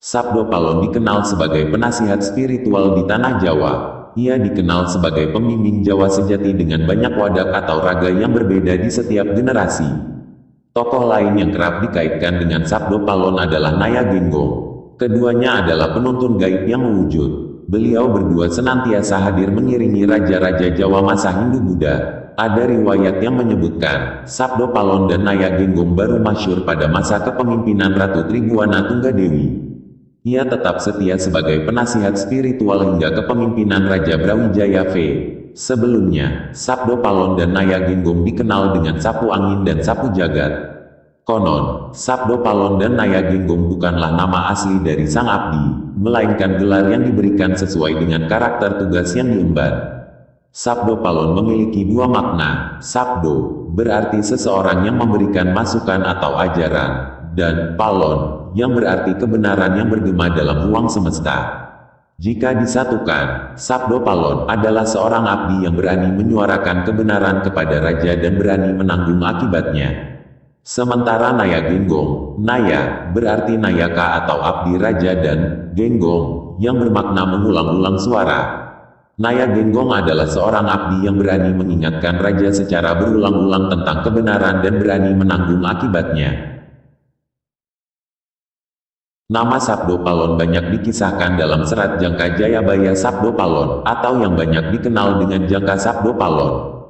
Sabdo Palon dikenal sebagai penasihat spiritual di tanah Jawa. Ia dikenal sebagai pembimbing Jawa sejati dengan banyak wadak atau raga yang berbeda di setiap generasi. Tokoh lain yang kerap dikaitkan dengan Sabdo Palon adalah Naya Genggong. Keduanya adalah penuntun gaib yang mewujud. Beliau berdua senantiasa hadir mengiringi raja-raja Jawa masa Hindu-Buddha. Ada riwayat yang menyebutkan, Sabdo Palon dan Naya Genggong baru masyhur pada masa kepemimpinan Ratu Tribhuwana Tunggadewi. Ia tetap setia sebagai penasihat spiritual hingga kepemimpinan Raja Brawijaya V. Sebelumnya, Sabdo Palon dan Naya Genggong dikenal dengan Sapu Angin dan Sapu Jagat. Konon, Sabdo Palon dan Naya Genggong bukanlah nama asli dari sang abdi, melainkan gelar yang diberikan sesuai dengan karakter tugas yang diemban. Sabdo Palon memiliki dua makna. Sabdo berarti seseorang yang memberikan masukan atau ajaran, dan Palon yang berarti kebenaran yang bergema dalam ruang semesta. Jika disatukan, Sabdo Palon adalah seorang abdi yang berani menyuarakan kebenaran kepada raja dan berani menanggung akibatnya. Sementara Naya Genggong, Naya berarti nayaka atau abdi raja dan Genggong yang bermakna mengulang-ulang suara. Naya Genggong adalah seorang abdi yang berani mengingatkan raja secara berulang-ulang tentang kebenaran dan berani menanggung akibatnya. Nama Sabdo Palon banyak dikisahkan dalam serat Jangka Jayabaya Sabdo Palon, atau yang banyak dikenal dengan Jangka Sabdo Palon.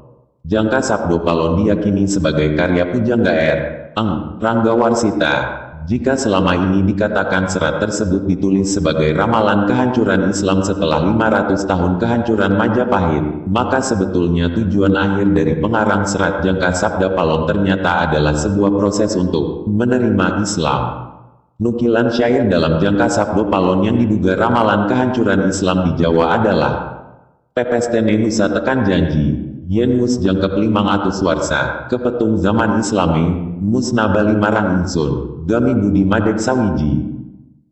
Jangka Sabdo Palon diyakini sebagai karya Pujangga R. Eng. Ranggawarsita. Jika selama ini dikatakan serat tersebut ditulis sebagai ramalan kehancuran Islam setelah 500 tahun kehancuran Majapahit, maka sebetulnya tujuan akhir dari pengarang serat Jangka Sabda Palon ternyata adalah sebuah proses untuk menerima Islam. Nukilan syair dalam Jangka Sabdo Palon yang diduga ramalan kehancuran Islam di Jawa adalah Pepestene Nusa tekan janji, yen mus jangkep limang atus warsa, kepetung zaman Islami, musna bali marang ingsun, gami budi madek sawiji.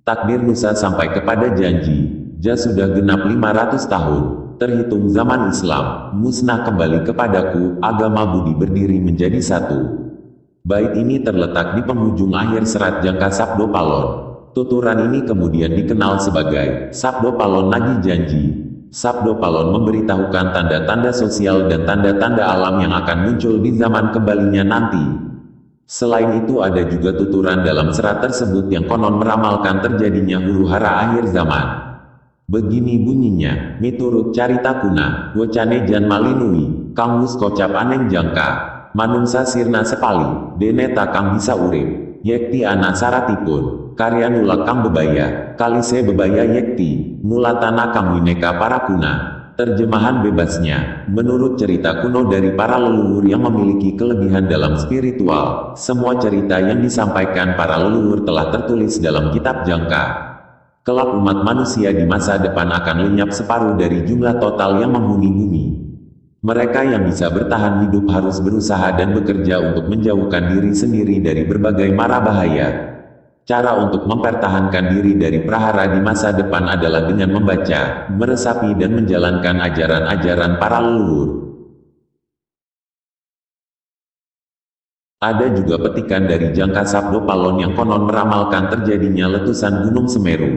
Takdir Nusa sampai kepada janji, ja sudah genap 500 tahun, terhitung zaman Islam, musnah kembali kepadaku, agama budi berdiri menjadi satu. Bait ini terletak di penghujung akhir serat Jangka Sabdo Palon. Tuturan ini kemudian dikenal sebagai Sabdo Palon Nagih Janji. Sabdo Palon memberitahukan tanda-tanda sosial dan tanda-tanda alam yang akan muncul di zaman kembalinya nanti. Selain itu ada juga tuturan dalam serat tersebut yang konon meramalkan terjadinya huru-hara akhir zaman. Begini bunyinya, miturut carita kuna, wocane jan malinui, kang wus kocap aneng jangka. Manungsa sirna sepali, dene takang bisa urip, yekti anak saratipun, karya nulak kang bebaya, kalise bebaya yekti, mulatana kang wineka parakuna. Terjemahan bebasnya, menurut cerita kuno dari para leluhur yang memiliki kelebihan dalam spiritual, semua cerita yang disampaikan para leluhur telah tertulis dalam kitab Jangka. Kelak umat manusia di masa depan akan lenyap separuh dari jumlah total yang menghuni bumi. Mereka yang bisa bertahan hidup harus berusaha dan bekerja untuk menjauhkan diri sendiri dari berbagai mara bahaya. Cara untuk mempertahankan diri dari prahara di masa depan adalah dengan membaca, meresapi dan menjalankan ajaran-ajaran para leluhur. Ada juga petikan dari Jangka Sabdo Palon yang konon meramalkan terjadinya letusan Gunung Semeru.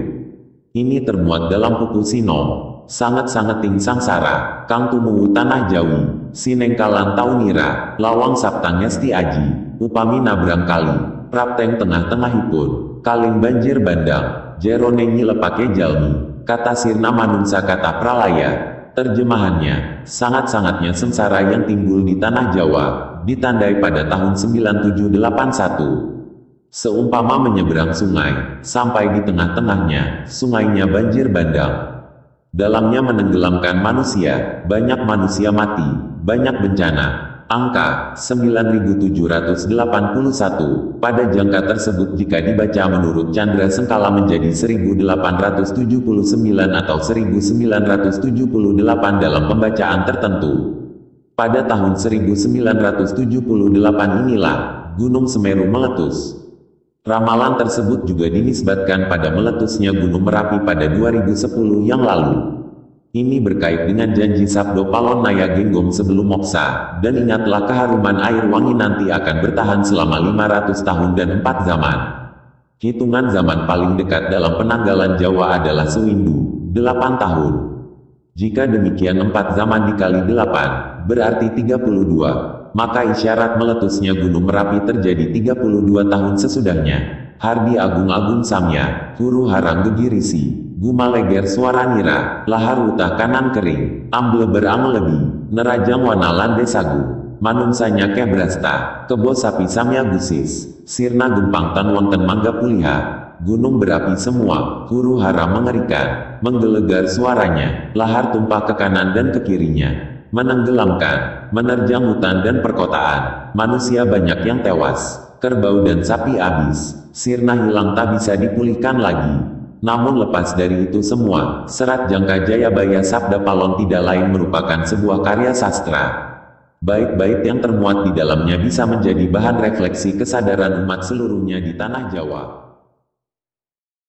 Ini termuat dalam buku Sinom. Sangat-sangat ting sangsara, kang tumuwu tanah Jawi, sinengkalan taunira, lawang saptang ngesti aji, upami nabrang kali, prapteng tengah-tengahipun, kaling banjir bandang, jerone nyilepake jalmi, kata sirna manungsa kata pralaya. Terjemahannya, sangat-sangatnya sengsara yang timbul di tanah Jawa, ditandai pada tahun 9781. Seumpama menyeberang sungai, sampai di tengah-tengahnya, sungainya banjir bandang. Dalamnya menenggelamkan manusia, banyak manusia mati, banyak bencana. Angka 9781 pada jangka tersebut jika dibaca menurut Chandra Sengkala menjadi 1879 atau 1978 dalam pembacaan tertentu. Pada tahun 1978 inilah Gunung Semeru meletus. Ramalan tersebut juga dinisbatkan pada meletusnya Gunung Merapi pada 2010 yang lalu. Ini berkait dengan janji Sabdo Palon Naya Genggong sebelum moksa, dan ingatlah keharuman air wangi nanti akan bertahan selama 500 tahun dan 4 zaman. Hitungan zaman paling dekat dalam penanggalan Jawa adalah sewindu, 8 tahun. Jika demikian 4 zaman dikali 8, berarti 32, maka isyarat meletusnya Gunung Merapi terjadi 32 tahun sesudahnya. Hardi Agung Samya, huru harang gegirisi, gumaleger suara nira, lahar utah kanan kering, amble berang lebih, nerajang wana lande sagu. Manungsanya kebrasta, kebo sapi samya gusis, sirna gempang tan wonten mangga puliha, gunung berapi semua, huru hara mengerikan, menggelegar suaranya, lahar tumpah ke kanan dan ke kirinya, menenggelamkan, menerjang hutan dan perkotaan, manusia banyak yang tewas, kerbau dan sapi habis, sirna hilang tak bisa dipulihkan lagi. Namun lepas dari itu semua, Serat Jangka Jayabaya Sabda Palon tidak lain merupakan sebuah karya sastra. Bait-bait yang termuat di dalamnya bisa menjadi bahan refleksi kesadaran umat seluruhnya di tanah Jawa.